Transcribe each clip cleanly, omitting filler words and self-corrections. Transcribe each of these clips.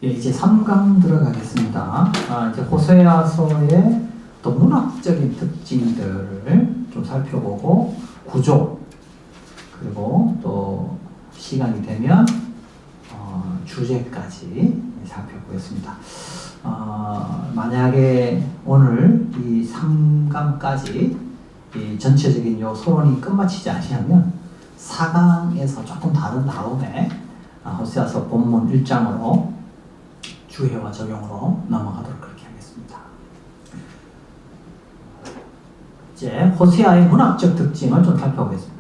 예, 이제 3강 들어가겠습니다. 이제 호세아서의 또 문학적인 특징들을 좀 살펴보고 구조, 그리고 또 시간이 되면 주제까지 살펴보겠습니다. 만약에 오늘 이 3강까지 이 전체적인 요 서론이 끝마치지 않으면 4강에서 조금 다른 다음에 호세아서 본문 1장으로 주해와 적용으로 넘어가도록 그렇게 하겠습니다. 이제 호세아의 문학적 특징을 좀 살펴보겠습니다.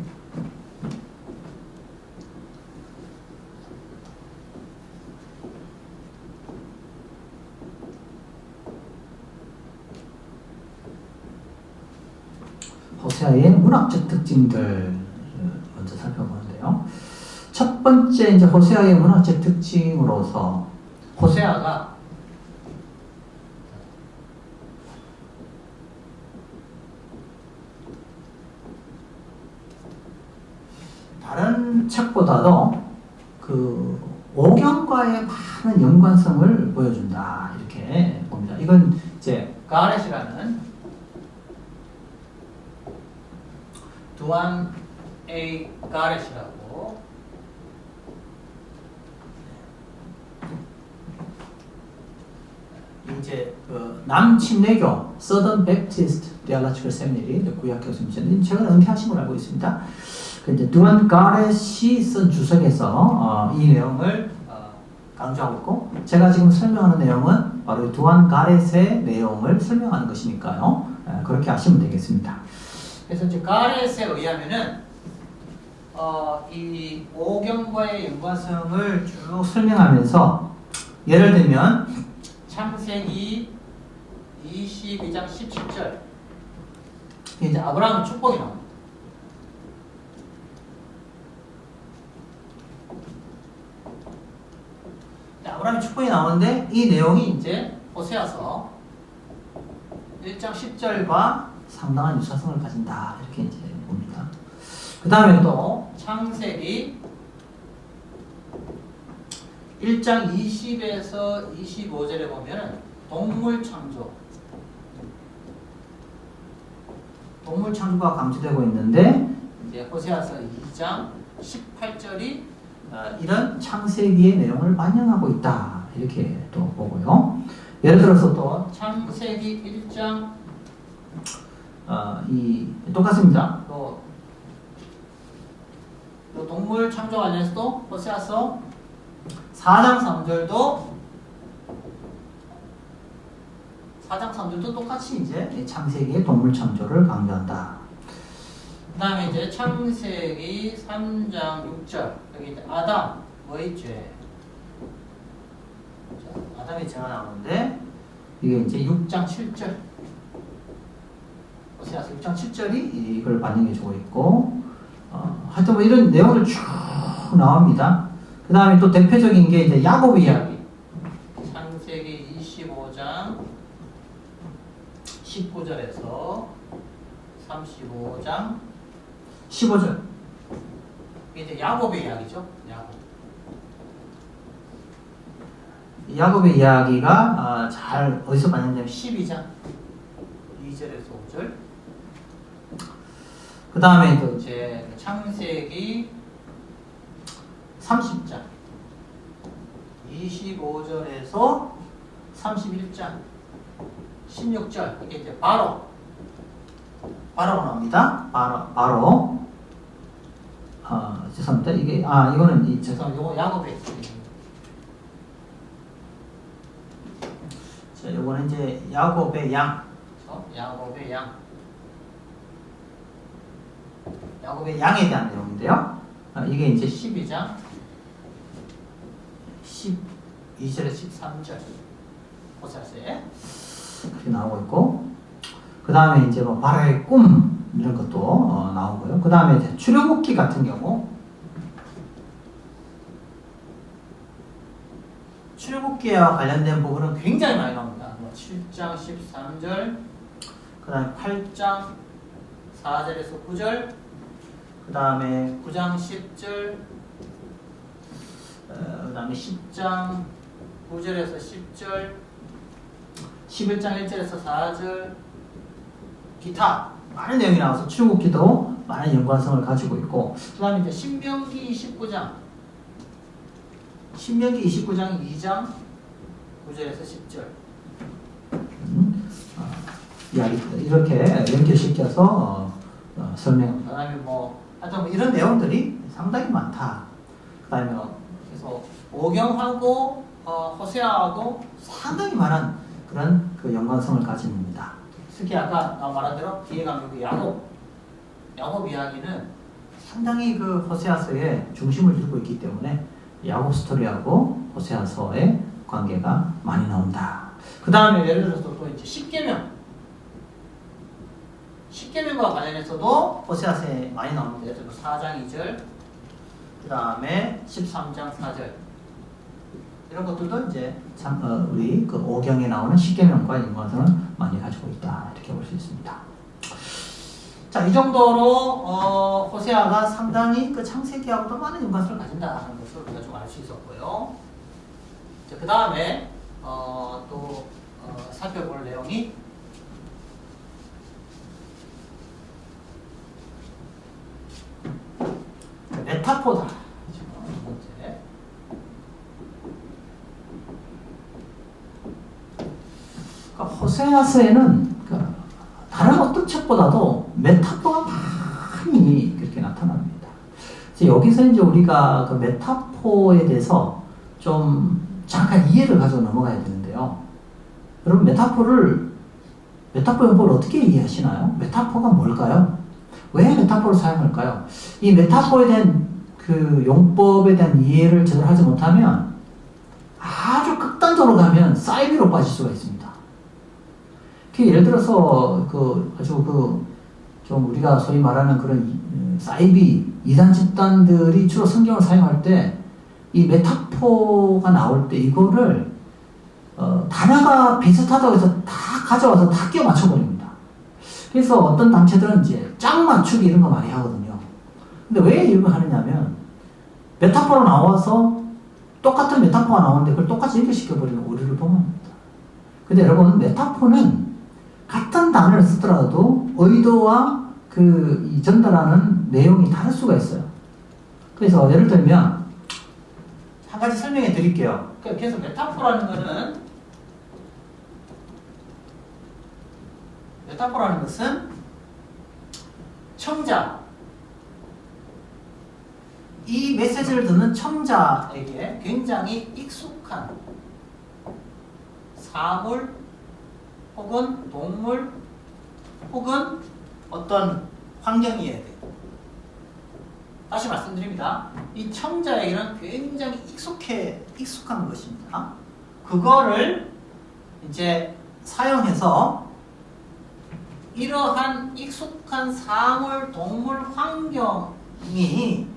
호세아의 문학적 특징들 먼저 살펴보는데요. 첫 번째 이제 호세아의 문학적 특징으로서 호세아가 다른 책보다도 그 오경과의 많은 연관성을 보여준다 이렇게 봅니다. 이건 이제 가렛이라는 두안 A 가렛이라고 이제 그 남침례교 Southern Baptist Theological Seminary 구약 교수님 최근에 은퇴하신 걸 알고 있습니다. 그 이제 두안 가렛이 쓴 주석에서 이 내용을 강조하고 있고, 제가 지금 설명하는 내용은 바로 두안 가렛의 내용을 설명하는 것이니까요. 그렇게 하시면 되겠습니다. 그래서 이제 가렛에 의하면은 이 오경과의 연관성을 쭉 설명하면서 예를 들면 창세기 22장 17절 이제 아브라함의 축복이 나옵니다. 아브라함의 축복이 나오는데 이 내용이 이제 호세아서 1장 10절과 상당한 유사성을 가진다 이렇게 이제 봅니다. 그 다음에 또 창세기 1장 20에서 25절에 보면 동물 창조가 강조되고 있는데 이제 호세아서 2장 18절이 이런 창세기의 내용을 반영하고 있다 이렇게 또 보고요. 예를 들어서 또 창세기 1장 똑같습니다. 또 동물 창조 관련해서도 호세아서 4장 3절도 똑같이 이제 창세기의 동물 창조를 강조한다. 그 다음에 이제 창세기 3장 6절 여기 이제 아담의 죄, 아담의 죄가 나오는데 이게 이제 6장 7절 호세아서 6장 7절이 이걸 반영해주고 있고 하여튼 뭐 이런 내용을 쭉 나옵니다. 그 다음에 또 대표적인 게 이제 야곱 이야기 창세기 25장 19절에서 35장 15절 이게 이제 야곱의 이야기죠. 야곱의 이야기가 잘 어디서 반영되냐면 12장 2절에서 5절 그 다음에 또 이제 창세기 30장 25절에서 31장 16절 이게 이제 바로가 나옵니다. 바로 죄송합니다. 이게 이거는 죄송합니다. 이거 야곱의 자, 이거는 이제 야곱의 양, 야곱의 양에 대한 내용인데요. 이게 이제 12장 12절에서 13절 호세아서에 그렇게 나오고 있고, 그 다음에 이제 뭐 바로의 꿈 이런 것도 나오고요. 그 다음에 이제 출애굽기 같은 경우 출애굽기와 관련된 부분은 굉장히 많이 나옵니다. 7장 13절, 그 다음에 8장 4절에서 9절, 그 다음에 9장 10절, 그 다음에 10장 9절에서 10절, 11장 1절에서 4절, 기타 많은 내용이 나와서 출애굽기도 많은 연관성을 가지고 있고, 그 다음에 이제 신명기 29장 2장 9절에서 10절 이야기 이렇게 연결시켜서 설명합니다. 그 다음에 하여튼 이런 내용들이 상당히 많다. 그 다음에 그래서 오경하고 호세아하고 상당히 많은 그런 그 연관성을 가진 겁니다. 특히 아까 말한 대로 뒤에 가면 그 야곱 이야기는 상당히 그 호세아서의 중심을 두고 있기 때문에 야곱 스토리하고 호세아서의 관계가 많이 나온다. 그 다음에 예를 들어서 또 이제 십계명과 관련해서도 호세아서에 많이 나옵니다. 예를 들어서 4장 2절, 그 다음에 13장 4절 이런 것들도 이제 우리 그 오경에 나오는 십계명과 연관성을 많이 가지고 있다 이렇게 볼 수 있습니다. 자, 이 정도로 호세아가 상당히 그 창세기하고도 많은 연관성을 가진다는 것을 우리가 좀 알 수 있었고요. 그 다음에 또 살펴볼 내용이 메타포다. 첫 번째. 그러니까 호세아서에는 다른 어떤 책보다도 메타포가 많이 그렇게 나타납니다. 여기서 이제 우리가 그 메타포에 대해서 좀 잠깐 이해를 가지고 넘어가야 되는데요. 여러분 메타포 용법을 어떻게 이해하시나요? 메타포가 뭘까요? 왜 메타포를 사용할까요? 이 메타포에 대한 그 용법에 대한 이해를 제대로 하지 못하면 아주 극단적으로 가면 사이비로 빠질 수가 있습니다. 예를 들어서 좀 우리가 소위 말하는 그런 사이비 이단 집단들이 주로 성경을 사용할 때 이 메타포가 나올 때 이거를 단어가 비슷하다고 해서 다 가져와서 다 끼워 맞춰버립니다. 그래서 어떤 단체들은 이제 짝 맞추기 이런 거 많이 하거든요. 근데 왜 이걸 하느냐면 메타포로 나와서 똑같은 메타포가 나오는데 그걸 똑같이 연결시켜버리는 오류를 범합니다. 근데 여러분 메타포는 같은 단어를 쓰더라도 의도와 이 전달하는 내용이 다를 수가 있어요. 그래서 예를 들면 한 가지 설명해 드릴게요. 그래서 메타포라는 것은 청자, 이 메시지를 듣는 청자에게 굉장히 익숙한 사물 혹은 동물 혹은 어떤 환경이어야 돼요. 다시 말씀드립니다. 이 청자에게는 굉장히 익숙한 것입니다. 그거를 이제 사용해서 이러한 익숙한 사물, 동물, 환경이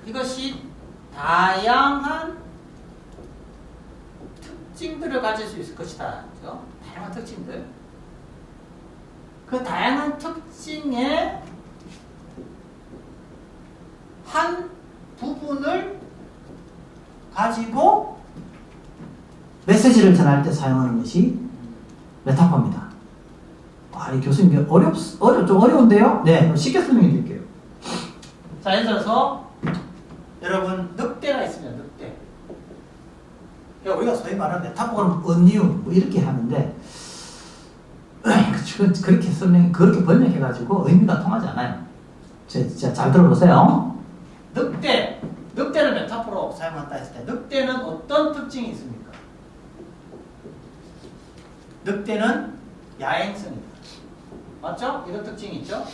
이것이 다양한 특징들을 가질 수 있을 것이다. 그렇죠? 다양한 특징들. 그 다양한 특징의 한 부분을 가지고 메시지를 전할 때 사용하는 것이 메타포입니다. 이 교수님 좀 어려운데요? 네, 쉽게 설명해 드릴게요. 자, 예를 들어서 여러분 늑대가 있습니다. 늑대. 그러니까 우리가 소위 말하는 메타포는 은유 이렇게 하는데 그렇게 번역해가지고 의미가 통하지 않아요. 진짜 잘 들어보세요. 늑대를 메타포로 사용한다 했을 때 늑대는 어떤 특징이 있습니까? 늑대는 야행성입니다. 맞죠? 이런 특징이 있죠?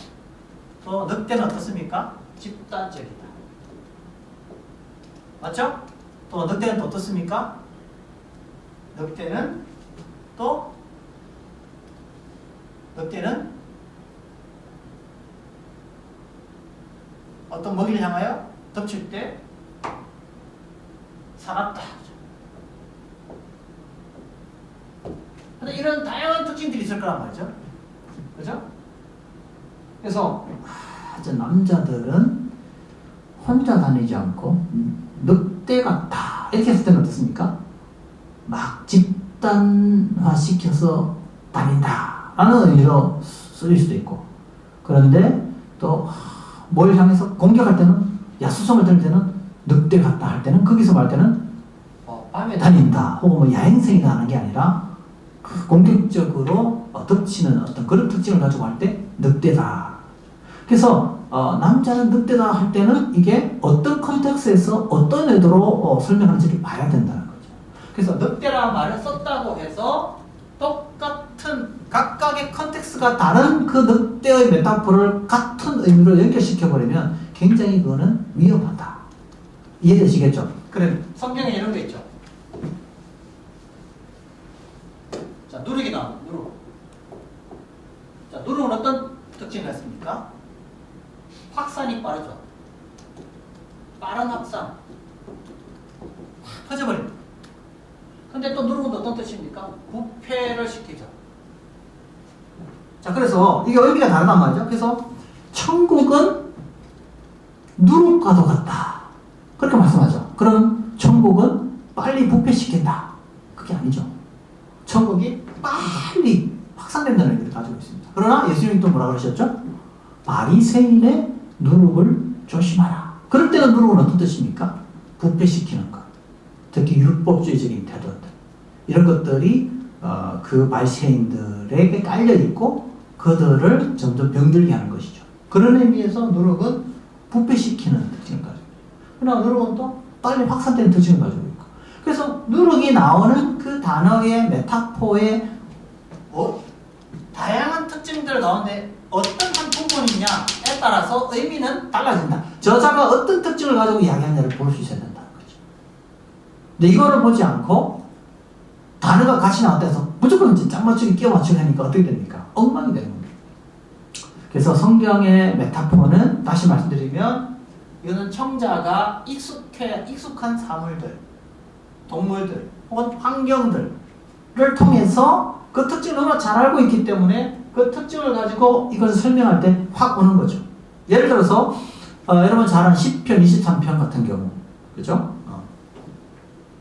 또 늑대는 어떻습니까? 집단적이다. 맞죠? 또 늑대는 또 어떻습니까? 늑대는 어떤 먹이를 향하여 덮칠 때 사납다. 이런 다양한 특징들이 있을 거란 말이죠. 그죠? 그래서 남자들은 혼자 다니지 않고 늑대 같다 이렇게 했을 때는 어떻습니까? 막 집단화시켜서 다닌다 라는 의미로 쓰일 수도 있고, 그런데 또 뭘 향해서 공격할 때는, 야수성을 들을 때는 늑대 같다 할 때는, 거기서 말 때는 밤에 다닌다 혹은 뭐 야행성이다 하는 게 아니라 공격적으로 덮치는 어떤 그런 특징을 가지고 할 때 늑대다. 그래서 남자는 늑대다 할 때는 이게 어떤 컨텍스트에서 어떤 의도로 설명하는지를 봐야 된다는 거죠. 그래서 늑대라는 말을 썼다고 해서 똑같은 각각의 컨텍스트가 다른 그 늑대의 메타포를 같은 의미로 연결시켜버리면 굉장히 그거는 위험하다. 이해되시겠죠? 그래, 성경에 이런 게 있죠. 자, 누룩이 나와. 누룩. 자, 누룩은 어떤 특징이 있습니까? 확산이 빠르죠. 빠른 확산. 퍼져버립니다. 근데 또 누룩은 어떤 뜻입니까? 부패를 시키죠. 자, 그래서 이게 의미가 다르단 말이죠. 그래서 천국은 누룩과도 같다. 그렇게 말씀하죠. 그럼 천국은 빨리 부패시킨다. 그게 아니죠. 천국이 빨리 확산된다는 의미를 가지고 있습니다. 그러나 예수님이 또 뭐라 그러셨죠? 바리새인의 누룩을 조심하라. 그럴 때는 누룩은 어떤 뜻입니까? 부패시키는 것. 특히 율법주의적인 태도들. 이런 것들이 그 바리새인들에게 깔려 있고 그들을 점점 병들게 하는 것이죠. 그런 의미에서 누룩은 부패시키는 특징을 가지고 있고, 그러나 누룩은 또 빨리 확산되는 특징을 가지고 있고, 그래서 누룩이 나오는 그 단어의 메타포의 다양한 특징들 가운데 어떤 한 부분이냐에 따라서 의미는 달라진다. 저자가 어떤 특징을 가지고 이야기하느냐를 볼 수 있어야 된다는 거죠. 근데 이거를 보지 않고 단어가 같이 나왔다 해서 무조건 짝 맞추기, 끼워 맞추기 하니까 어떻게 됩니까? 엉망이 되는 겁니다. 그래서 성경의 메타포는 다시 말씀드리면 이거는 청자가 익숙한 사물들, 동물들 혹은 환경들을 통해서 그 특징을 너무나 잘 알고 있기 때문에 그 특징을 가지고 이것을 설명할 때 확 오는 거죠. 예를 들어서 여러분 잘 아는 시편 23편 같은 경우, 그죠?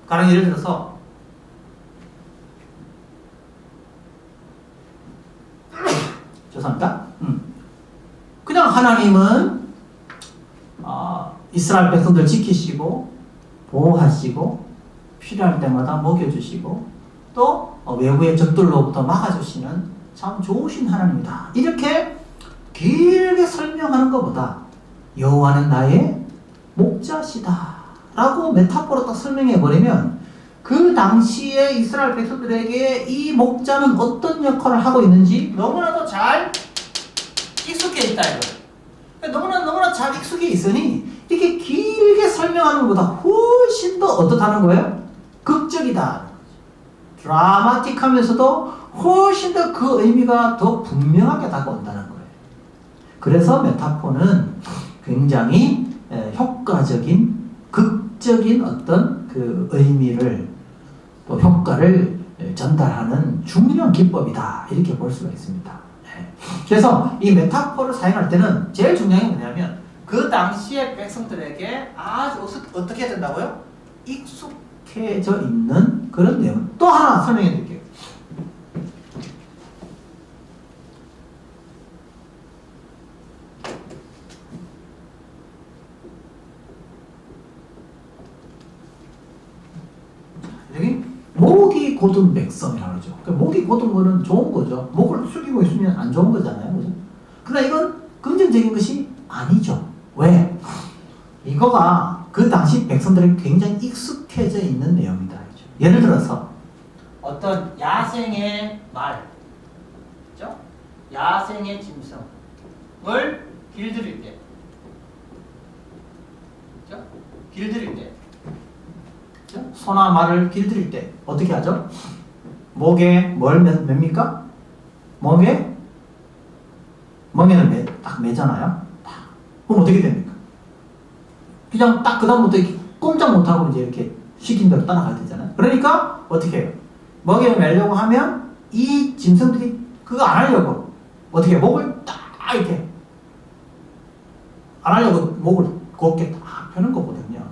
가령 예를 들어서 죄송합니다. 그냥 하나님은 이스라엘 백성들 지키시고 보호하시고 필요할 때마다 먹여주시고 또 외부의 적들로부터 막아주시는 참 좋으신 하나님이다. 이렇게 길게 설명하는 것보다 여호와는 나의 목자시다 라고 메타포로 딱 설명해버리면 그 당시에 이스라엘 백성들에게 이 목자는 어떤 역할을 하고 있는지 너무나도 잘 익숙해 있다 이거예요. 너무나 잘 익숙해 있으니 이렇게 길게 설명하는 것보다 훨씬 더 어떻다는 거예요? 극적이다. 드라마틱하면서도 훨씬 더 그 의미가 더 분명하게 다가온다는 거예요. 그래서 메타포는 굉장히 효과적인, 극적인 어떤 그 의미를 또 효과를 전달하는 중요한 기법이다. 이렇게 볼 수가 있습니다. 그래서 이 메타포를 사용할 때는 제일 중요한 게 뭐냐면 그 당시의 백성들에게 아주 어떻게 해야 된다고요? 익숙해져 있는 그런 내용. 또 하나 설명해 드릴게요. 여기 목이 곧은 백성이라고 그러죠. 그러니까 목이 곧은 거는 좋은 거죠. 목을 숙이고 있으면 안 좋은 거잖아요. 그죠? 그러나 이건 긍정적인 것이 아니죠. 왜? 이거가 그 당시 백성들에게 굉장히 익숙해져 있는 내용이다. 그죠? 예를 들어서 어떤 야생의 말, 그죠? 야생의 짐승을 길들일 때, 그죠? 길들일 때, 그죠? 소나 말을 길들일 때 어떻게 하죠? 목에 뭘 맵니까? 멍에는 딱 매잖아요. 그럼 어떻게 됩니까? 그냥 딱 그다음부터 이렇게 꼼짝 못하고 이제 이렇게 시킨 대로 따라가야 되잖아요. 그러니까 어떻게 해요? 먹이를 매려고 하면 이 짐승들이 그거 안 하려고 어떻게 해요? 목을 딱 이렇게 안 하려고 목을 곱게 딱 펴는 거거든요.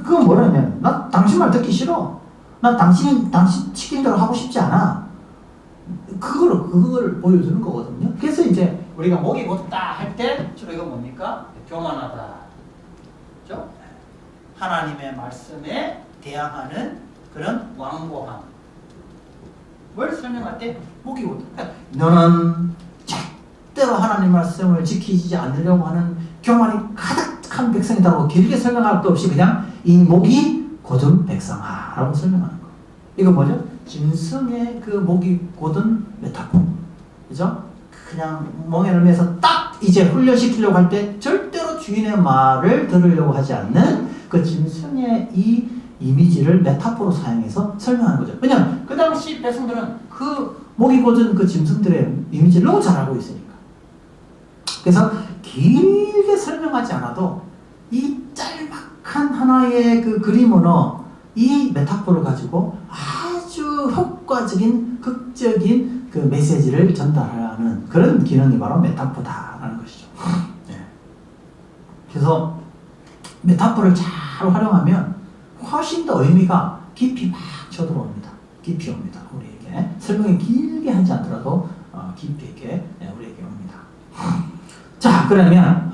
그건 뭐냐면 나 당신 말 듣기 싫어. 나 당신 시킨 대로 하고 싶지 않아. 그걸 보여주는 거거든요. 그래서 이제 우리가 목이 곧다 할 때 주로 이거 뭡니까? 교만하다. 그죠? 하나님의 말씀에 대항하는 그런 완고함. 뭘 설명할 때 목이 곧다. 그러니까 너는 절대로 하나님 말씀을 지키지 않으려고 하는 교만이 가득한 백성이라고 길게 설명할 것 없이 그냥 이 목이 곧은 백성아라고 설명하는 거. 이거 뭐죠? 짐승의 그 목이 곧은 메타포. 그죠? 그냥 멍에를 매서 딱 이제 훈련시키려고 할 때 절대로 주인의 말을 들으려고 하지 않는 그 짐승의 이 이미지를 메타포로 사용해서 설명하는 거죠. 왜냐하면 그 당시 백성들은 그 목이 곧은 그 짐승들의 이미지를 너무 잘 알고 있으니까. 그래서 길게 설명하지 않아도 이 짤막한 하나의 그 그림 언어, 이 메타포를 가지고 아주 효과적인 극적인 그 메시지를 전달하는 그런 기능이 바로 메타포다라는 것이죠. 네. 그래서 메타포를 잘 활용하면 훨씬 더 의미가 깊이 막 쳐들어옵니다. 깊이 옵니다. 우리에게 설명이 길게 하지 않더라도 깊이 있게 우리에게 옵니다. 자, 그러면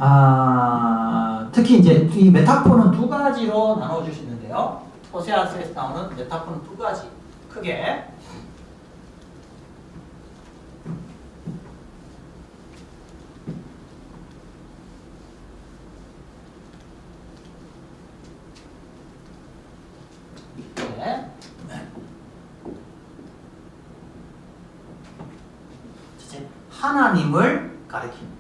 특히 이제 이 메타포는 두 가지로 나눠 주시는데요. 호세아서에서 나오는 메타포는 두 가지. 크게 하나님을 가리키는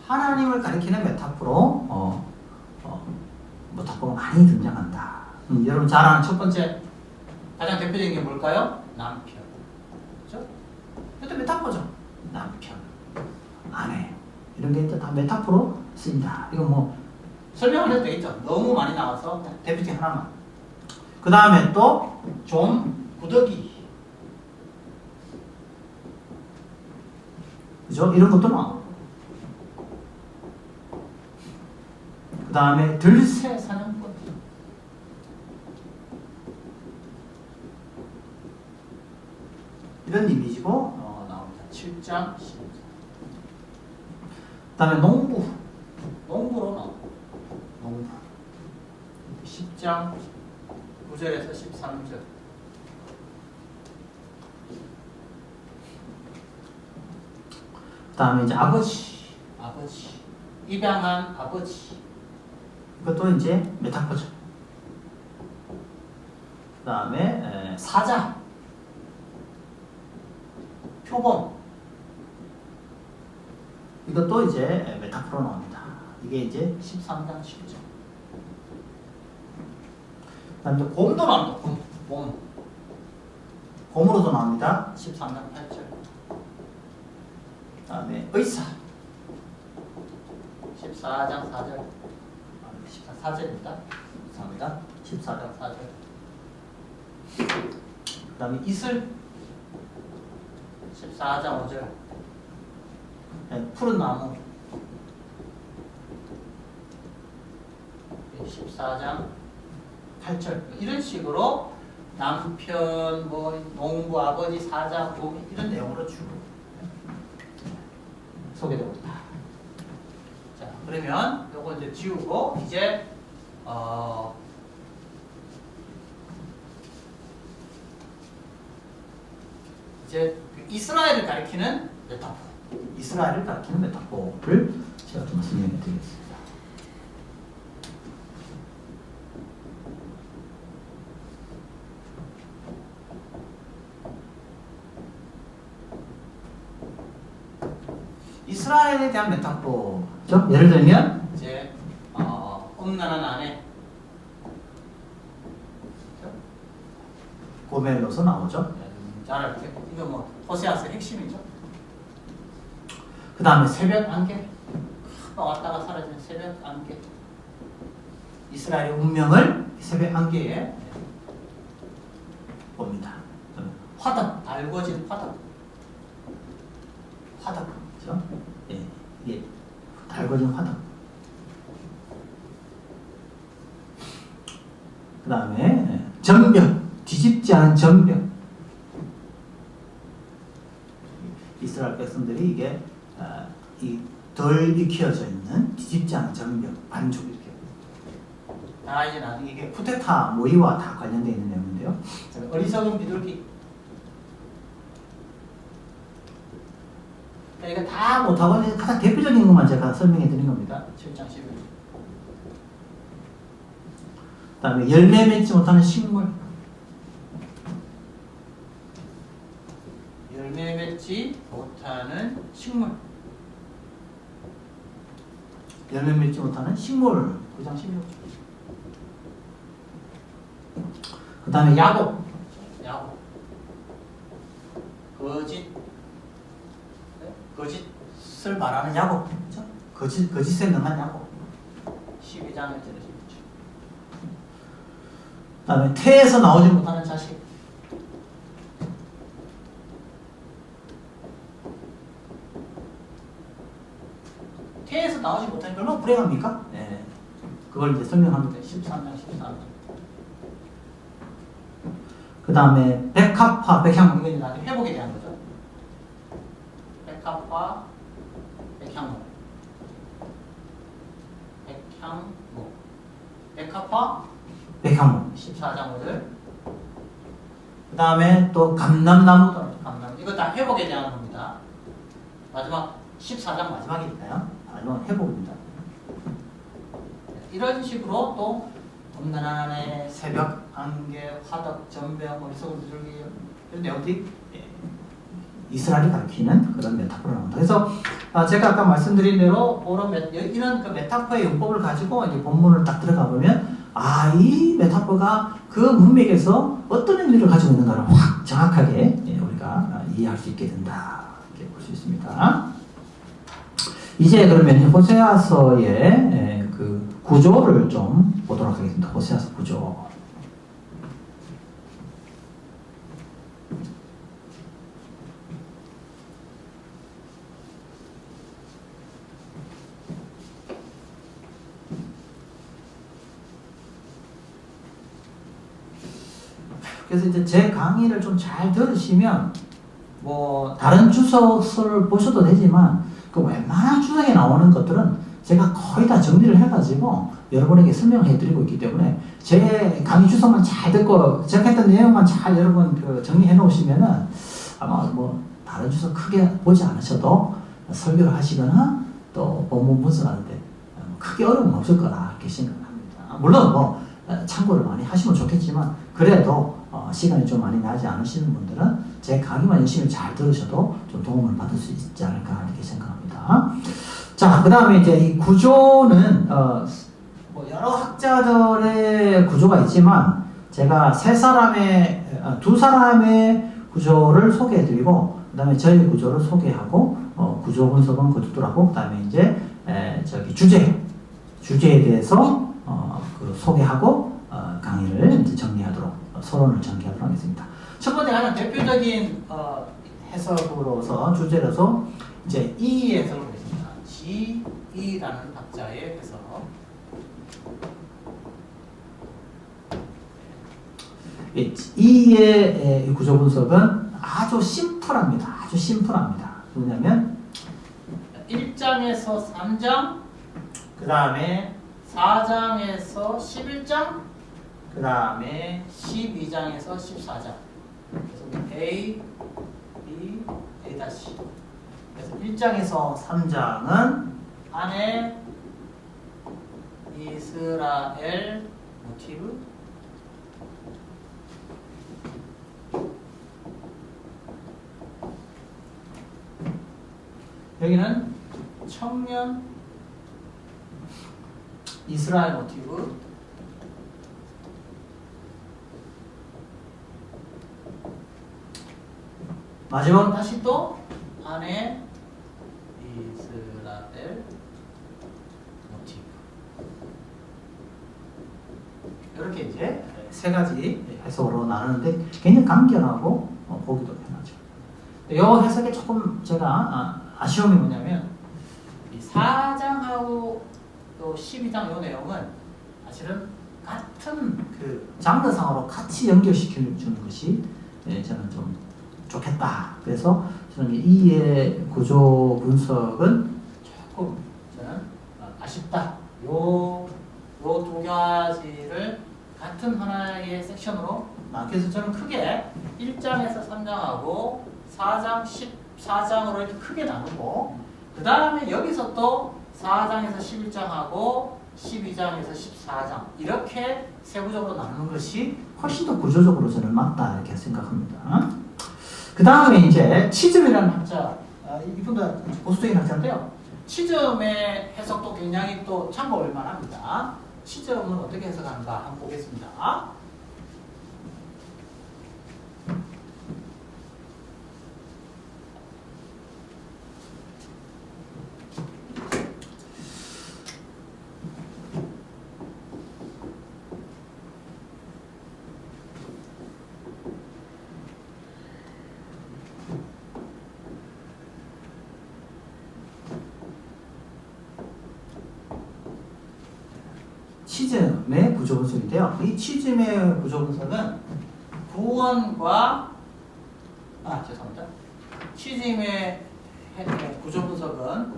하나님을 가리키는 메타포로 메타포가 많이 등장한다. 여러분 잘 아는 첫 번째 가장 대표적인 게 뭘까요? 남편. 그렇죠? 이것도 메타포죠. 남편, 아내 이런 게 다 메타포로 쓰인다. 이거 뭐 설명을 해도 되겠죠. 너무 많이 나와서 대표적인 하나만. 그 다음에 또 좀 구더기, 그죠? 이런 것도 나오고. 그 다음에 들새 사냥꾼. 이런 이미지고 나옵니다. 7장 10절. 그 다음에 농부로 나옵니다. 농부 10장 9절에서 13절. 그 다음에 이제 아버지, 입양한 아버지. 이것도 이제 메타포죠. 그 다음에 사자, 표범. 이것도 이제 메타포로 나옵니다. 이게 이제 13장 10절. 그 다음에 곰도 나옵니다. 곰으로도 나옵니다. 13장 8절. 그 다음에 의사 14장 4절. 14절입니다. 감사합니다. 14장 4절. 그 다음에 이슬 14장 5절. 푸른 나무 14장 8절. 이런 식으로 남편, 농부, 아버지, 사자, 곰 이런 내용으로 주로 소개되고 있다. 자, 그러면 요거 이제 지우고 이제 그 이스라엘을 가리키는 메타포. 이스라엘을 가리키는 메타포를 제가 좀 설명해 드리겠습니다. 이스라엘에 대한 메타포죠. 예를 들면 이제 음란한 아내 고멜로서 나오죠. 잘 알죠. 이거 뭐 호세아서 핵심이죠. 그 다음에 새벽 안개, 왔다가 사라지는 새벽 안개. 이스라엘의 운명을 새벽 안개에 봅니다. 화덕, 달궈진 화덕. 그렇죠? 예, 이게 달궈진 화덕. 그 다음에 전벽, 뒤집지 않은 전벽. 이스라엘 백성들이 이게 덜 익혀져 있는 뒤집지 않은 전벽, 반죽 이렇게. 이제 나중에 이게 쿠데타 모의와 다 관련되어 있는 내용인데요. 어리석은 비둘기. 이거 다 못하고 가장 대표적인 것만 제가 설명해 드린 겁니다. 7장 11절. 그 다음에 열매 맺지 못하는 식물. 열매 맺지 못하는 식물. 열매 맺지 못하는 식물. 9장 16절. 그 다음에 야곱. 거짓을 말하는 야곱. 그렇죠? 거짓에 능한 야곱. 12장을 들으시죠. 그 다음에 태에서 나오지 못하는 자식. 태에서 나오지 못하니까 얼마나 불행합니까? 네. 그걸 이제 설명합니다. 13장, 14장. 그 다음에 백합화, 백향목. 이건 나중에 회복에 대한 거죠. 백합화, 백향목. 백합화, 백향목. 14장 5절. 그 다음에 또 감람나무. 이거 다 회복에 대한 겁니다. 마지막 14장 마지막이니까요. 마지막 회복입니다. 이런 식으로 또 없는 하나의 새벽, 안개, 화덕, 전병, 어리석은 비둘기 이런 내용들이 이스라엘이 가르치는 그런 메타포라고 합니다. 그래서 제가 아까 말씀드린 대로 이런 그 메타포의 용법을 가지고 이제 본문을 딱 들어가 보면 이 메타포가 그 문맥에서 어떤 의미를 가지고 있는가를 확 정확하게 우리가 이해할 수 있게 된다 이렇게 볼 수 있습니다. 이제 그러면 호세아서의 그 구조를 좀 보도록 하겠습니다. 호세아서 구조. 그래서 이제 제 강의를 좀 잘 들으시면 뭐 다른 주석을 보셔도 되지만 그 웬만한 주석에 나오는 것들은 제가 거의 다 정리를 해가지고 여러분에게 설명해 드리고 있기 때문에 제 강의 주석만 잘 듣고 제가 했던 내용만 잘 여러분 그 정리해 놓으시면은 아마 뭐 다른 주석 크게 보지 않으셔도 설교를 하시거나 또 본문 분석하는데 크게 어려움 없을 거라 이렇게 생각합니다. 물론 뭐 참고를 많이 하시면 좋겠지만 그래도 시간이 좀 많이 나지 않으시는 분들은 제 강의만 열심히 잘 들으셔도 좀 도움을 받을 수 있지 않을까 이렇게 생각합니다. 자, 그 다음에 이제 이 구조는 뭐 여러 학자들의 구조가 있지만 제가 두 사람의 구조를 소개해드리고 그 다음에 저희 구조를 소개하고 구조 분석은 그쪽들하고 그 다음에 이제 주제에 대해서 소개하고 강의를 이제 정리하도록 서론을 전개하도록 하겠습니다. 첫 번째 가장 대표적인 해석으로서 주제로서 이제 이 해석을 보겠습니다. G이라는 학자의 해석. 이의 구조 분석은 아주 심플합니다. 뭐냐면 1장에서 3장, 그 다음에 4장에서 11장, 그 다음에 12장에서 14장. 그래서 A, B, A 다시. 그래서 1장에서 3장은 안에 이스라엘 모티브, 여기는 청년 이스라엘 모티브, 마지막 다시 또 안에 이스라엘 모티브. 이렇게 이제 세 가지 해석으로 나누는데 굉장히 간결하고 보기도 편하죠. 이 해석에 조금 제가 아쉬움이 뭐냐면 이 4장하고 또 12장 요 내용은 사실은 같은 그 장르상으로 같이 연결시켜 주는 것이 저는 좀 좋겠다. 그래서 저는 이의 구조 분석은 조금 저는 아쉽다. 요 두 가지를 같은 하나의 섹션으로 그래서 저는 크게 1장에서 3장하고 4장, 14장으로 이렇게 크게 나누고 그 다음에 여기서 또 4장에서 11장하고 12장에서 14장 이렇게 세부적으로 나누는 것이 훨씬 더 구조적으로 저는 맞다 이렇게 생각합니다. 그 다음에 이제 치즘이라는 학자, 이분도 보수적인 학자인데요. 치즘의 해석도 굉장히 또 참고할 만합니다. 치즘은 어떻게 해석하는가 한번 보겠습니다. 치즘의 구조 분석인데요. 이 치즘의 구조 분석은 구원과 죄송합니다. 치즘의 구조 분석은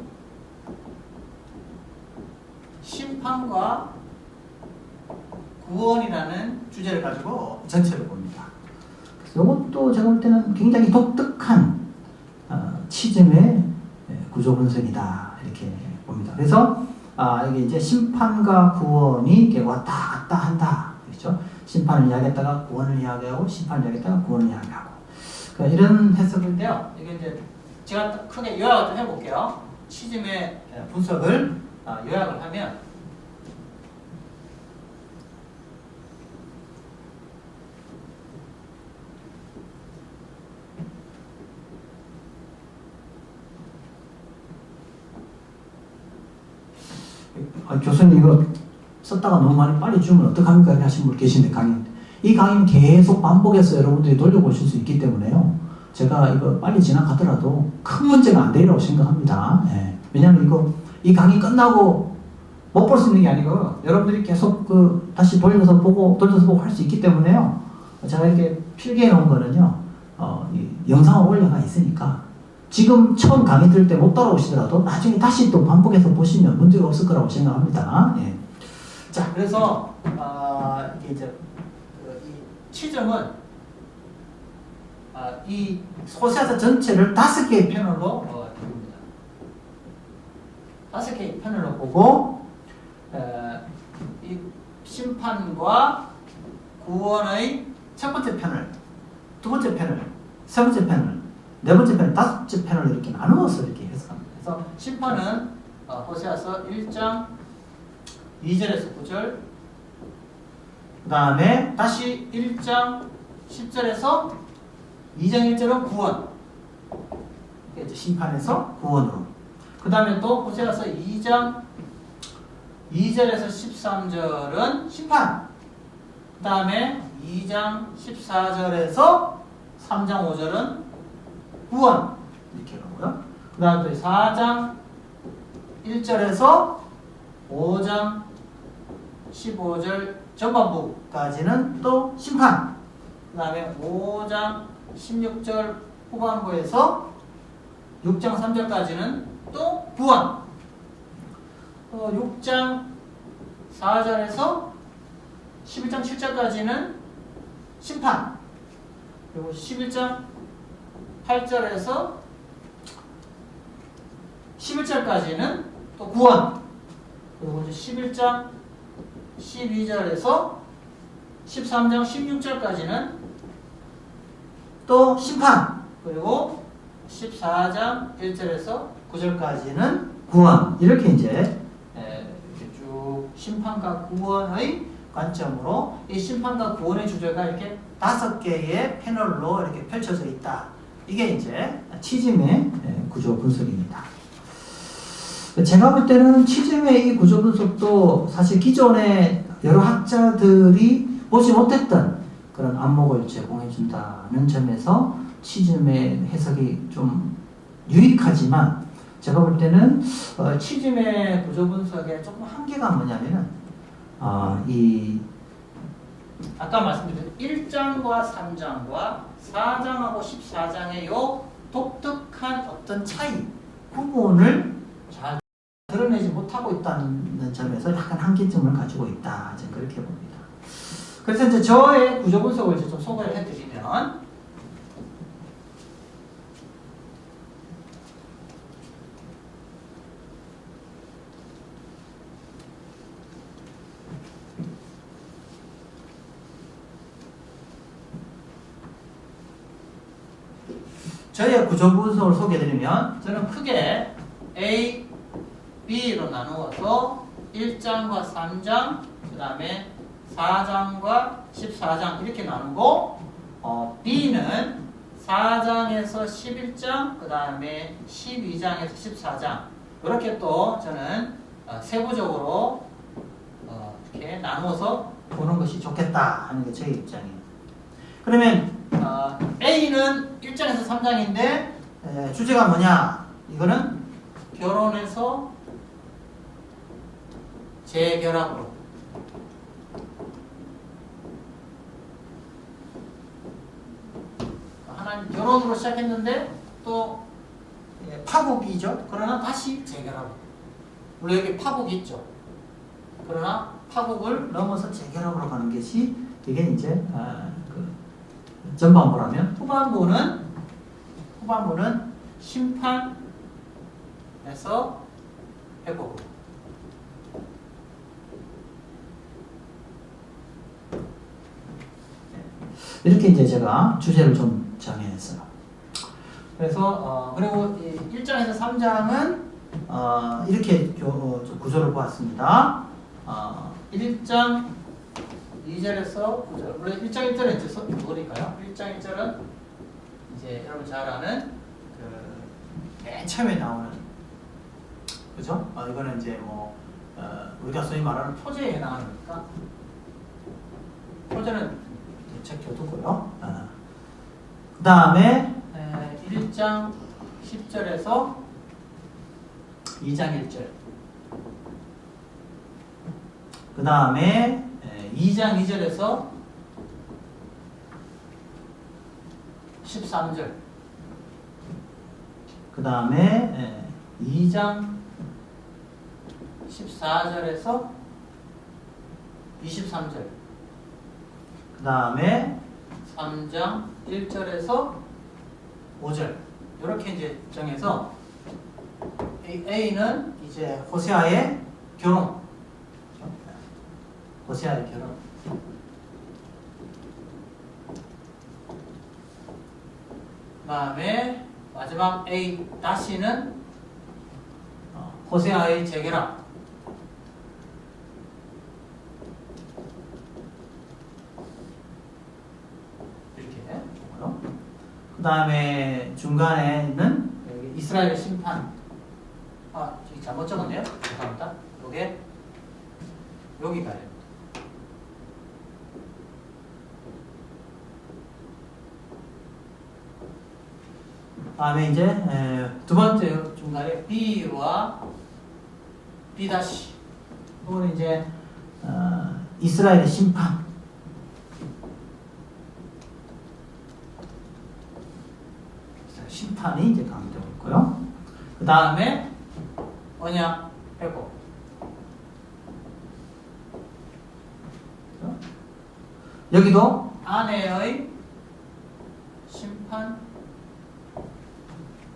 심판과 구원이라는 주제를 가지고 전체를 봅니다. 이것도 제가 볼 때는 굉장히 독특한 치즘의 구조 분석이다 이렇게 봅니다. 그래서 이게 이제 심판과 구원이 이렇게 왔다 갔다 한다. 그렇죠? 심판을 이야기했다가 구원을 이야기하고, 심판을 이야기했다가 구원을 이야기하고. 그러니까 이런 해석인데요. 이게 이제 제가 크게 요약을 좀 해볼게요. 치즘의 분석을 요약을 하면, 교수님 이거 썼다가 너무 많이 빨리 주면 어떡합니까? 이렇게 하시는 분 계신데 이 강의는 계속 반복해서 여러분들이 돌려보실 수 있기 때문에요. 제가 이거 빨리 지나가더라도 큰 문제가 안 되리라고 생각합니다. 왜냐하면 이 강의 끝나고 못 볼 수 있는 게 아니고 여러분들이 계속 다시 돌려서 보고 할 수 있기 때문에요. 제가 이렇게 필기해 놓은 거는요. 영상을 올려가 있으니까 지금 처음 강의 들을 때 못 따라오시더라도 나중에 다시 또 반복해서 보시면 문제가 없을 거라고 생각합니다. 자, 그래서 이게 이제 이 치점은 이 호세아서 전체를 5개의 패널로 봅니다. 5개의 패널로 보고 이 심판과 구원의 첫 번째 패널, 두 번째 패널, 세 번째 패널, 네 번째 패널, 다섯 번째 패널을 이렇게 나누어서 이렇게 해석합니다. 그래서 심판은 호세아서 1장 2절에서 9절, 그 다음에 다시 1장 10절에서 2장 1절은 구원, 이제 심판에서 구원으로. 그 다음에 또 호세아서 2장 2절에서 13절은 심판, 그 다음에 2장 14절에서 3장 5절은 구원 이렇게 가고요. 그 다음 또 4장 1절에서 5장 15절 전반부까지는 또 심판, 그 다음에 5장 16절 후반부에서 6장 3절까지는 또 구원, 또 6장 4절에서 11장 7절까지는 심판, 그리고 11장 8절에서 11절까지는 또 구원, 그리고 이제 11장 12절에서 13장 16절까지는 또 심판, 그리고 14장 1절에서 9절까지는 구원. 이렇게 이제 이렇게 쭉 심판과 구원의 관점으로 이 심판과 구원의 주제가 이렇게 5개의 패널로 이렇게 펼쳐져 있다. 이게 이제 치즘의 구조 분석입니다. 제가 볼 때는 치즘의 이 구조 분석도 사실 기존의 여러 학자들이 보지 못했던 그런 안목을 제공해 준다는 점에서 치즘의 해석이 좀 유익하지만 제가 볼 때는 취임의 구조 분석의 조금 한계가 뭐냐면은 이 아까 말씀드린 1장과 3장과 4장하고 14장의 요 독특한 어떤 차이, 구분을 잘 드러내지 못하고 있다는 점에서 약간 한계점을 가지고 있다. 저는 그렇게 봅니다. 그래서 이제 저의 구조 분석을 이제 좀 소개를 해드리면, 저의 구조 분석을 소개해드리면, 저는 크게 A, B로 나누어서 1장과 3장, 그 다음에 4장과 14장 이렇게 나누고, B는 4장에서 11장, 그 다음에 12장에서 14장 이렇게 또 저는 세부적으로 이렇게 나누어서 보는 것이 좋겠다 하는 게 제 입장이에요. 그러면 A는 1장에서 3장인데 주제가 뭐냐? 이거는 결혼에서 재결합으로 하나님 결혼으로 시작했는데 또 파국이죠. 그러나 다시 재결합. 물론 여기 파국이 있죠. 그러나 파국을 넘어서 재결합으로 가는 것이 이게 이제 그 전반부라면 후반부는 심판에서 회복으로. 이렇게 이제 제가 주제를 좀 정했어요. 그래서 그리고 1장에서 3장은 이렇게 구조를 보았습니다. 1장 2절에서 9절. 물론 1장 1절은 이제 뭐니까요? 1장 1절은 이제 여러분 잘 아는 맨 처음에 나오는, 그죠? 이거는 이제 뭐 우리가 소위 말하는 표제에 해당하는 거니까. 표제는 대책 교도고요. 그 다음에 1장 10절에서 2장 1절. 그 다음에 2장 2절에서 13절. 그 다음에 2장 14절에서 23절. 그 다음에 3장 1절에서 5절. 이렇게 이제 정해서 A는 이제 호세아의 결혼. 호세아의 결혼. 그 다음에 마지막 A 다시는 호세아의 재결합. 이렇게. 그 다음에 중간에는 여기 이스라엘 심판. 저기 잘못 적었네요. 죄송합니다. 요게 여기가 됩니다. 다음에 이제 두 번째 중간에 B와 B 다시. 이거는 이제 이스라엘의 심판. 심판이 이제 강조되고 있고요. 그 다음에 언약 회복. 여기도 아내의 심판,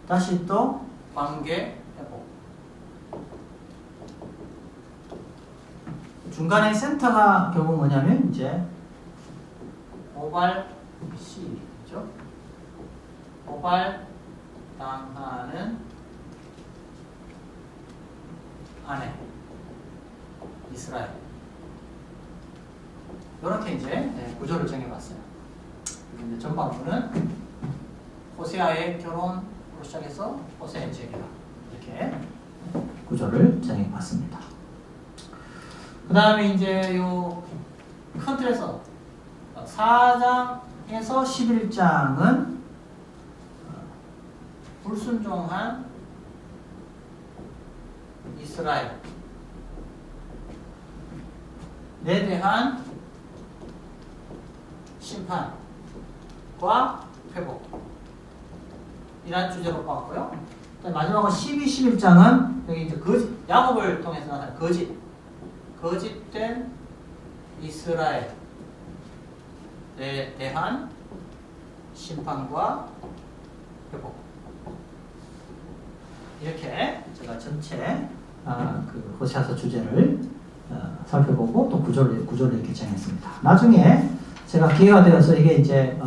다시 또 관계 회복. 중간에 센터가 결국 뭐냐면 이제 고발 시죠. 고발 당하는 아내 이스라엘. 이렇게 이제 구조를 정해봤어요. 이제 전반부는 호세아의 결혼으로 시작해서 호세아의 재결합, 이렇게 구조를 정해봤습니다. 그 다음에 이제 요 큰 틀에서 4장에서 11장은 불순종한 이스라엘에 대한 심판과 회복 이란 주제로 봤고요. 마지막으로 12, 11장은 여기 이제 야곱을 통해서 나타난 거짓된 이스라엘에 대한 심판과 회복. 이렇게 제가 전체 그 호세아서 주제를 살펴보고 또 구조를 이렇게 정했습니다. 나중에 제가 기회가 되어서 이게 이제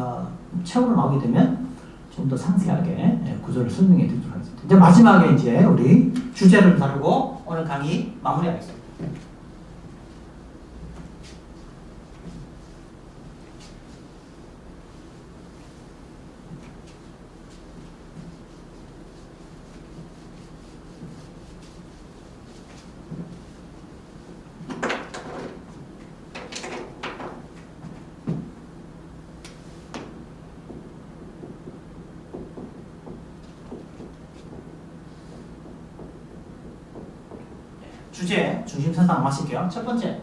책으로 나오게 되면 좀 더 상세하게 구조를 설명해 드리도록 하겠습니다. 이제 마지막에 이제 우리 주제를 다루고 오늘 강의 마무리하겠습니다. 주제 중심 사상 마실게요. 첫 번째,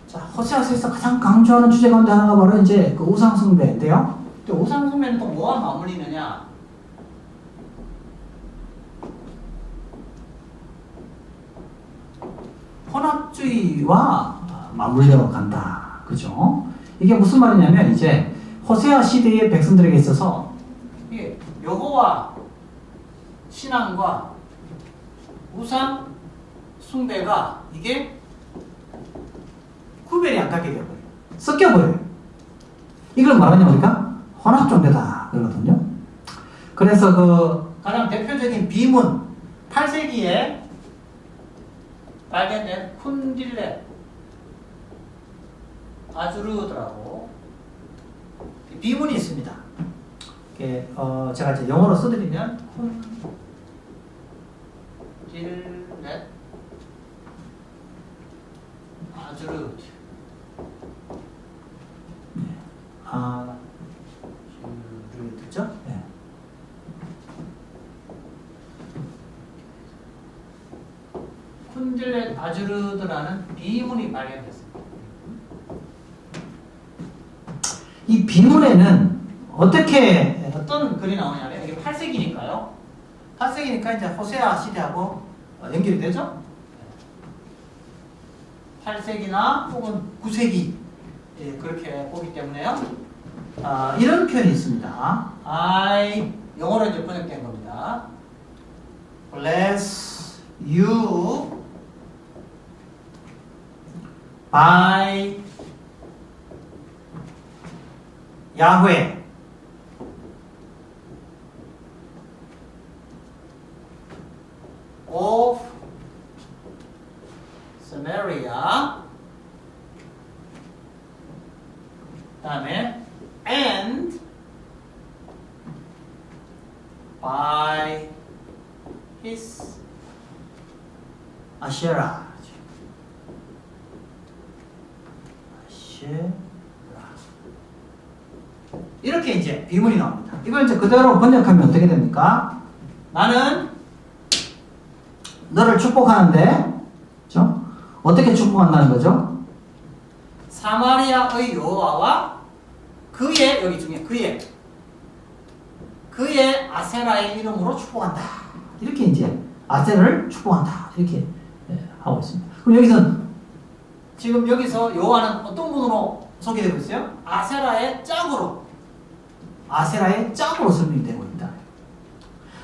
자 호세아서에서 가장 강조하는 주제 가운데 하나가 바로 이제 그 우상 숭배인데요. 우상 숭배는 또 뭐와 맞물리느냐? 혼합주의와 맞물려 간다. 그죠? 이게 무슨 말이냐면 이제 호세아 시대의 백성들에게 있어서 여호와 신앙과 우상 숭배가 이게 구별이 안 가게 되어버려요. 섞여버려요. 이걸 말하냐 우리가 혼합종교다 그러거든요. 그래서 그 가장 대표적인 비문 8세기에 발견된 쿤딜렛 아주르드라고 비문이 있습니다. 제가 이제 영어로 써드리면 쿤딜렛 아주르드 아주르드죠? 네. 쿤딜렛 아주르드라는 비문이 발견됐습니다. 이 비문에는 어떤 글이 나오냐면 이게 8세기니까요. 8세기니까 이제 호세아 시대하고 연결이 되죠. 8세기나 혹은 9세기 그렇게 보기 때문에요. 이런 표현이 있습니다. 영어로 이제 번역된 겁니다. Bless you by 야훼 of Samaria 다음에 and by his 아셰라 이렇게 이제 비문이 나옵니다. 이걸 이제 그대로 번역하면 어떻게 됩니까? 나는 너를 축복하는데, 그렇죠? 어떻게 축복한다는 거죠? 사마리아의 여호와와 그의 여기 중에 그의 아세라의 이름으로 축복한다. 이렇게 이제 아세라를 축복한다. 이렇게 하고 있습니다. 그럼 여기서 여호와는 어떤 분으로 소개되고 있어요? 아세라의 짝으로 설명이 되고 있다.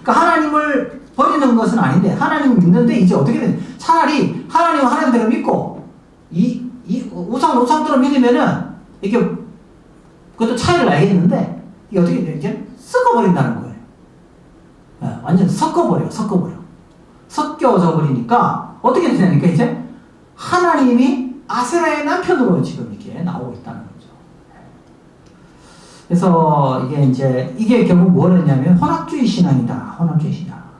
그러니까 하나님을 버리는 것은 아닌데 하나님을 믿는데 이제 어떻게 되냐? 차라리 하나님을 하나님대로 믿고 이 우상대로 믿으면은 이게 그것도 차이를 알겠는데 이게 어떻게 돼요? 이제 섞어버린다는 거예요. 네, 완전 섞여져 버리니까 어떻게 되냐니까 이제 하나님이 아세라의 남편으로 지금 이렇게 나오고 있다는 거죠. 그래서 이게 결국 뭘 했냐면 혼합주의 신앙이다.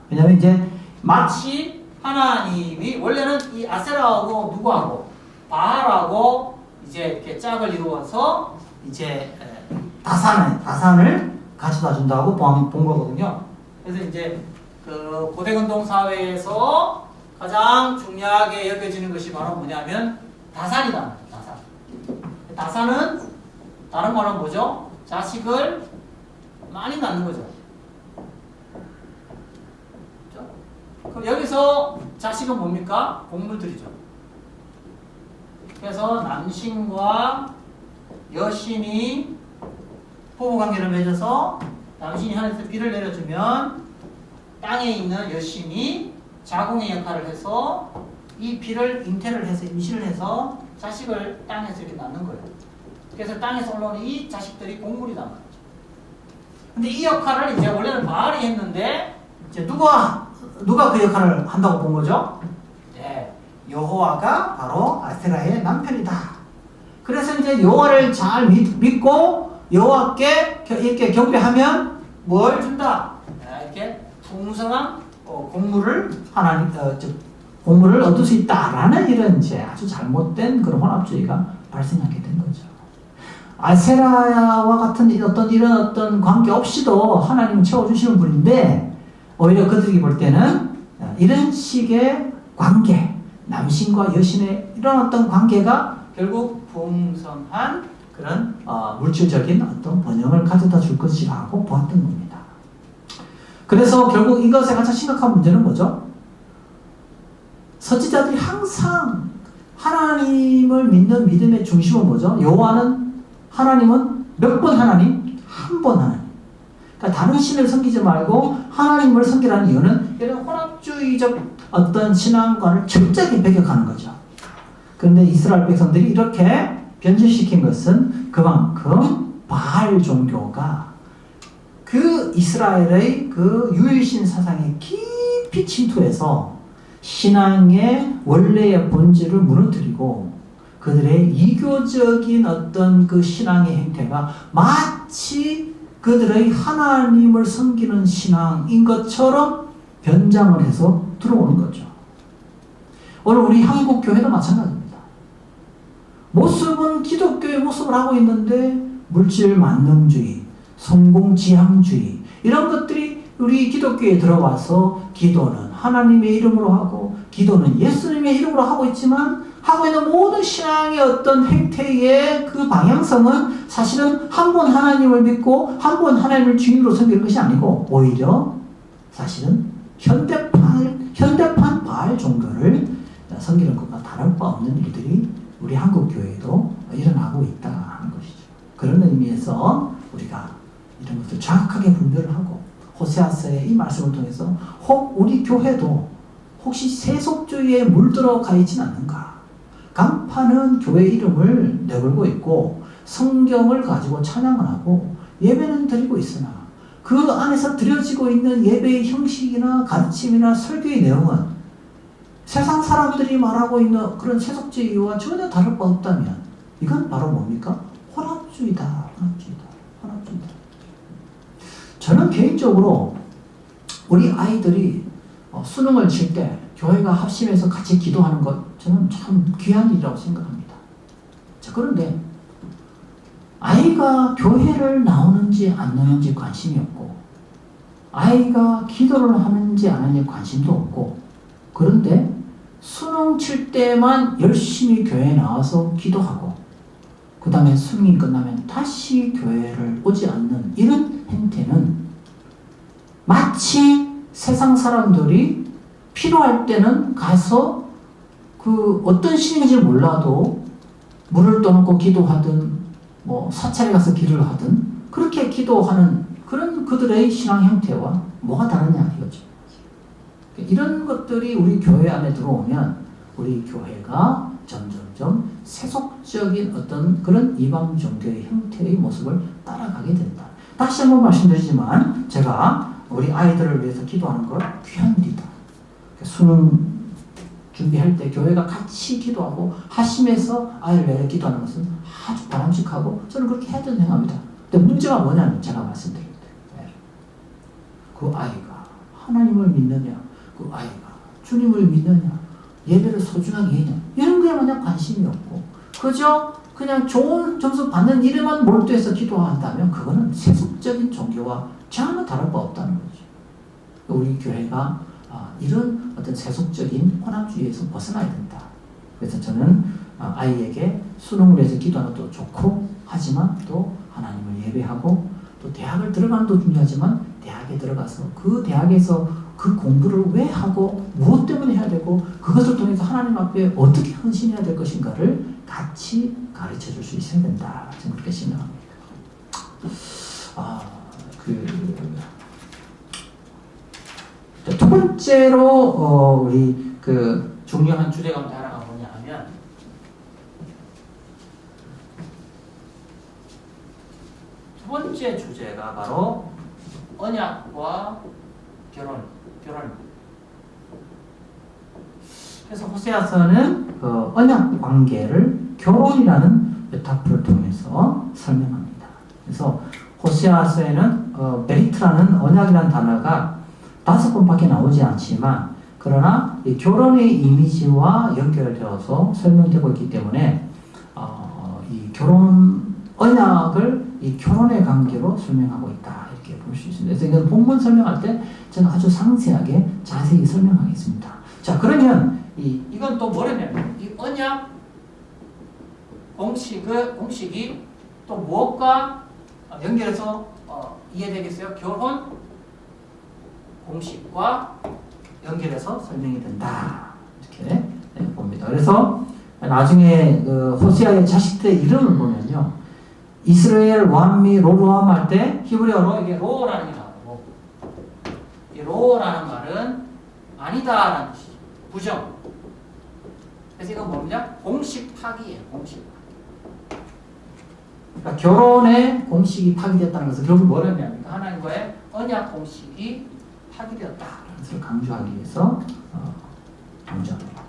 왜냐면 이제 마치 하나님이 원래는 이 아세라하고 누구하고 바알하고 이제 이렇게 짝을 이루어서 이제 다산을 가져다 준다고 본 거거든요. 그래서 이제 그 고대근동 사회에서 가장 중요하게 여겨지는 것이 바로 뭐냐면 다산이다. 다산은 다른 말로 뭐죠? 자식을 많이 낳는 거죠. 그렇죠? 그럼 여기서 자식은 뭡니까? 곡물들이죠. 그래서 남신과 여신이 부부관계를 맺어서 남신이 하늘에서 비를 내려주면 땅에 있는 여신이 자궁의 역할을 해서 이 비를 잉태를 해서 임신을 해서 자식을 땅에서 이렇게 낳는 거예요. 그래서 땅에서 올라오는 이 자식들이 곡물이란 말이죠. 근데 이 역할을 이제 원래는 바알이 했는데 이제 누가 그 역할을 한다고 본 거죠? 네, 여호와가 바로 아세라의 남편이다. 그래서 이제 여호와를 잘 믿고 여호와께 이렇게 경배하면 뭘 준다? 이렇게 풍성한 곡물을 곡물을 얻을 수 있다라는 이런 이제 아주 잘못된 그런 혼합주의가 발생하게 된 거죠. 아세라와 같은 이런 어떤 관계 없이도 하나님은 채워주시는 분인데 오히려 그들이 볼 때는 이런 식의 관계, 남신과 여신의 이런 어떤 관계가 결국 풍성한 그런 물질적인 어떤 번영을 가져다 줄 것이라고 보았던 겁니다. 그래서 결국 이것의 가장 심각한 문제는 뭐죠? 선지자들이 항상 하나님을 믿는 믿음의 중심은 뭐죠? 하나님은 몇 번 하나님? 한 번 하나님. 그러니까 다른 신을 섬기지 말고 하나님을 섬기라는 이유는 이런 혼합주의적 어떤 신앙관을 철저하게 배격하는 거죠. 그런데 이스라엘 백성들이 이렇게 변질시킨 것은 그만큼 바알 종교가 그 이스라엘의 그 유일신 사상에 깊이 침투해서 신앙의 원래의 본질을 무너뜨리고 그들의 이교적인 어떤 그 신앙의 행태가 마치 그들의 하나님을 섬기는 신앙인 것처럼 변장을 해서 들어오는 거죠. 오늘 우리 한국 교회도 마찬가지입니다. 모습은 기독교의 모습을 하고 있는데 물질 만능주의, 성공지향주의 이런 것들이 우리 기독교에 들어와서 기도는 하나님의 이름으로 하고 기도는 예수님의 이름으로 하고 있지만 하고 있는 모든 신앙의 어떤 행태의 그 방향성은 사실은 한 번 하나님을 믿고 한 번 하나님을 주인으로 섬기는 것이 아니고 오히려 사실은 현대판 바알 종교를 섬기는 것과 다를 바 없는 일들이 우리 한국 교회에도 일어나고 있다는 것이죠. 그런 의미에서 우리가 이런 것을 정확하게 분별을 하고 호세아서의 이 말씀을 통해서 혹 우리 교회도 혹시 세속주의에 물들어가 있진 않는가? 간판은 교회 이름을 내걸고 있고 성경을 가지고 찬양을 하고 예배는 드리고 있으나 그 안에서 드려지고 있는 예배의 형식이나 가르침이나 설교의 내용은 세상 사람들이 말하고 있는 그런 세속주의와 전혀 다를 바 없다면 이건 바로 뭡니까? 혼합주의다. 저는 개인적으로 우리 아이들이 수능을 칠 때 교회가 합심해서 같이 기도하는 것 저는 참 귀한 일이라고 생각합니다. 자, 그런데 아이가 교회를 나오는지 안 나오는지 관심이 없고 아이가 기도를 하는지 안 하는지 관심도 없고 그런데 수능 칠 때만 열심히 교회에 나와서 기도하고 그 다음에 수능이 끝나면 다시 교회를 오지 않는 이런 행태는 마치 세상 사람들이 필요할 때는 가서 그 어떤 신인지 몰라도 물을 떠놓고 기도하든 뭐 사찰에 가서 기도를 하든 그렇게 기도하는 그런 그들의 신앙 형태와 뭐가 다르냐 이거죠. 이런 것들이 우리 교회 안에 들어오면 우리 교회가 점점점 세속적인 어떤 그런 이방 종교의 형태의 모습을 따라가게 된다. 다시 한번 말씀드리지만 제가 우리 아이들을 위해서 기도하는 건 귀한 일이다. 수능 준비할 때 교회가 같이 기도하고 하심해서 아이를 위해 기도하는 것은 아주 바람직하고 저는 그렇게 해야 된다고 생각합니다. 근데 문제가 뭐냐면 제가 말씀드릴 때 그 아이가 하나님을 믿느냐 그 아이가 주님을 믿느냐 예배를 소중하게 했냐 이런 거에 마냥 관심이 없고 그저 그냥 좋은 점수 받는 일에만 몰두해서 기도한다면 그거는 세속적인 종교와 전혀 다를 바 없다는 거죠. 우리 교회가 이런 어떤 세속적인 혼합주의에서 벗어나야 된다. 그래서 저는 아이에게 수능을 위해서 기도하는 것도 좋고, 하지만 또 하나님을 예배하고, 또 대학을 들어가는 것도 중요하지만 대학에 들어가서 그 대학에서 그 공부를 왜 하고 무엇 때문에 해야 되고 그것을 통해서 하나님 앞에 어떻게 헌신해야 될 것인가를 같이 가르쳐 줄 수 있어야 된다. 저는 그렇게 생각합니다. 두 번째로 우리 그 중요한 주제가 하나가 뭐냐 하면 두 번째 주제가 바로 언약과 결혼입니다. 그래서 호세아서는 그 언약 관계를 결혼이라는 메타포를 통해서 설명합니다. 그래서 호세아서에는 베리트라는 언약이라는 단어가 5번밖에 나오지 않지만, 그러나 이 결혼의 이미지와 연결되어서 설명되고 있기 때문에 이 결혼 언약을 이 결혼의 관계로 설명하고 있다, 이렇게 볼 수 있습니다. 그래서 이건 본문 설명할 때 제가 아주 상세하게 자세히 설명하겠습니다. 자, 그러면 이건 또 뭐냐면 이 언약 공식이 또 무엇과 연결해서 이해되겠어요? 결혼 공식과 연결해서 설명이 된다, 이렇게 봅니다. 그래서 나중에 호세아의 자식들의 이름을 보면요, 이스라엘 왕미 로로함 할 때 히브리어로 이게 로라는 게 나오고, 이 로라는 말은 아니다라는 뜻이죠. 부정. 그래서 이건 뭐냐? 공식 파기예요. 공식. 그러니까 결혼의 공식이 파기됐다는 것은 결국 뭐냐면 하나님과의 언약 공식이 파기되었다라는 것을 강조하기 위해서 강조합니다.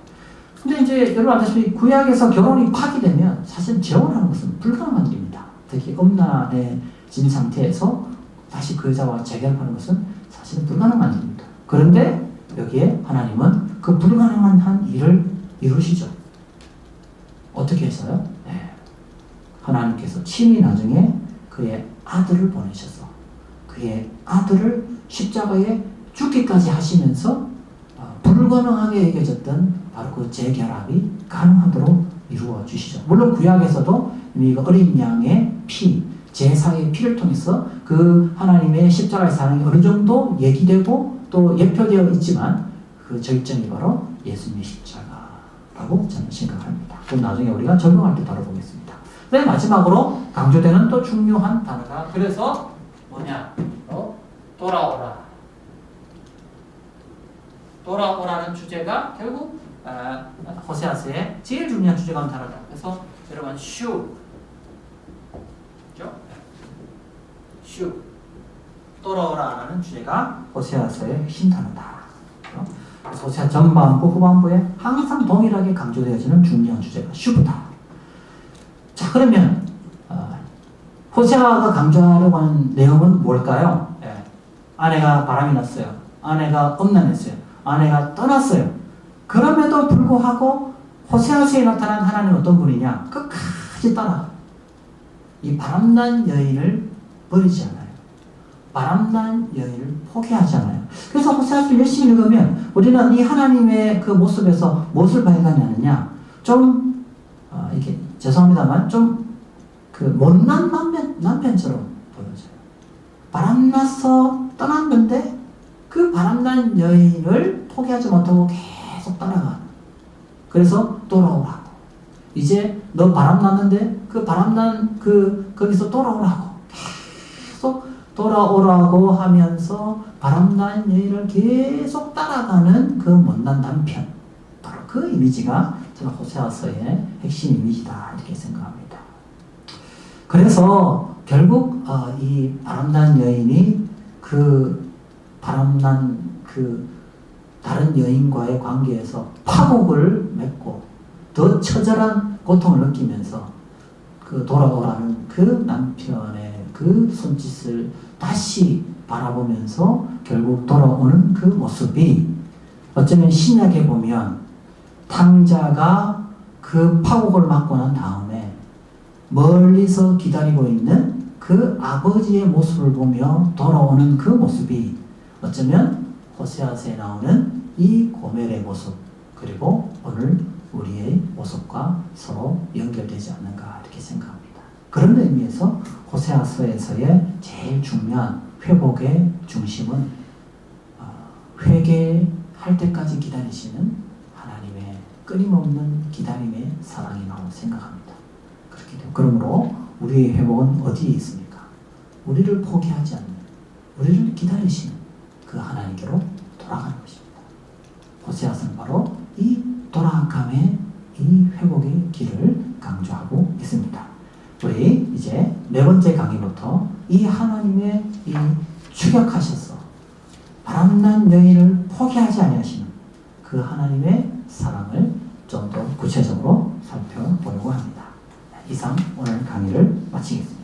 근데 이제 여러분 아시다시피 구약에서 결혼이 파기되면 사실 재혼하는 것은 불가능한 일입니다. 특히 음란의 진 상태에서 다시 그 여자와 재결합하는 것은 사실은 불가능한 일입니다. 그런데 여기에 하나님은 그 불가능한 한 일을 이루시죠. 어떻게 해서요? 네. 하나님께서 친히 나중에 그의 아들을 보내셔서 그의 아들을 십자가에 죽기까지 하시면서 불가능하게 여겨졌던 바로 그 재결합이 가능하도록 이루어 주시죠. 물론 구약에서도 이미 어린 양의 피, 제사의 피를 통해서 그 하나님의 십자가의 사랑이 어느 정도 얘기되고 또 예표되어 있지만 그 절정이 바로 예수님의 십자가라고 저는 생각합니다. 그럼 나중에 우리가 적용할 때 다뤄보겠습니다. 네, 마지막으로 강조되는 또 중요한 단어가 그래서 뭐냐? 돌아오라. 돌아오라는 주제가 결국 호세아서의 제일 중요한 주제가 단어다. 그래서 여러분 슈, 그죠? 슈, 돌아오라는 주제가 호세아서의 핵심 단어다. 그래서 호세아 전반부 후반부에 항상 동일하게 강조되어지는 중요한 주제가 슈부다. 자, 그러면 호세아가 강조하려고 하는 내용은 뭘까요? 예. 아내가 바람이 났어요. 아내가 음란했어요. 아내가 떠났어요. 그럼에도 불구하고 호세아서에 나타난 하나님은 어떤 분이냐? 끝까지 따라 이 바람난 여인을 버리지 않아요. 바람난 여인을 포기하지 않아요. 그래서 호세아서를 열심히 읽으면 우리는 이 하나님의 그 모습에서 무엇을 발견하느냐? 좀 이렇게 죄송합니다만 좀 그 못난 남편처럼 보여져요. 바람나서 떠났는데 그 바람난 여인을 포기하지 못하고 계속 따라가는. 그래서 돌아오라고. 이제 너 바람났는데 그 바람난 거기서 돌아오라고. 계속 돌아오라고 하면서 바람난 여인을 계속 따라가는 그 못난 남편. 바로 그 이미지가 저는 호세아서의 핵심 이미지다, 이렇게 생각합니다. 그래서 결국 이 바람난 여인이 그 바람난 그 다른 여인과의 관계에서 파국을 맺고 더 처절한 고통을 느끼면서 그 돌아오라는 그 남편의 그 손짓을 다시 바라보면서 결국 돌아오는 그 모습이 어쩌면 신약에 보면 탕자가 그 파국을 맞고 난 다음에 멀리서 기다리고 있는 그 아버지의 모습을 보며 돌아오는 그 모습이 어쩌면 호세아서에 나오는 이 고멜의 모습, 그리고 오늘 우리의 모습과 서로 연결되지 않는가 이렇게 생각합니다. 그런 의미에서 호세아서에서의 제일 중요한 회복의 중심은 회개할 때까지 기다리시는 하나님의 끊임없는 기다림의 사랑이라고 생각합니다. 그렇게 돼요. 그러므로 우리의 회복은 어디에 있습니까? 우리를 포기하지 않는, 우리를 기다리시는 그 하나님께로 돌아가는 것입니다. 호세아서는 바로 이 돌아감의 이 회복의 길을 강조하고 있습니다. 우리 이제 네 번째 강의부터 이 하나님의 이 추격하셔서 바람난 여인을 포기하지 아니하시는 그 하나님의 사랑을 좀 더 구체적으로 살펴보려고 합니다. 이상 오늘 강의를 마치겠습니다.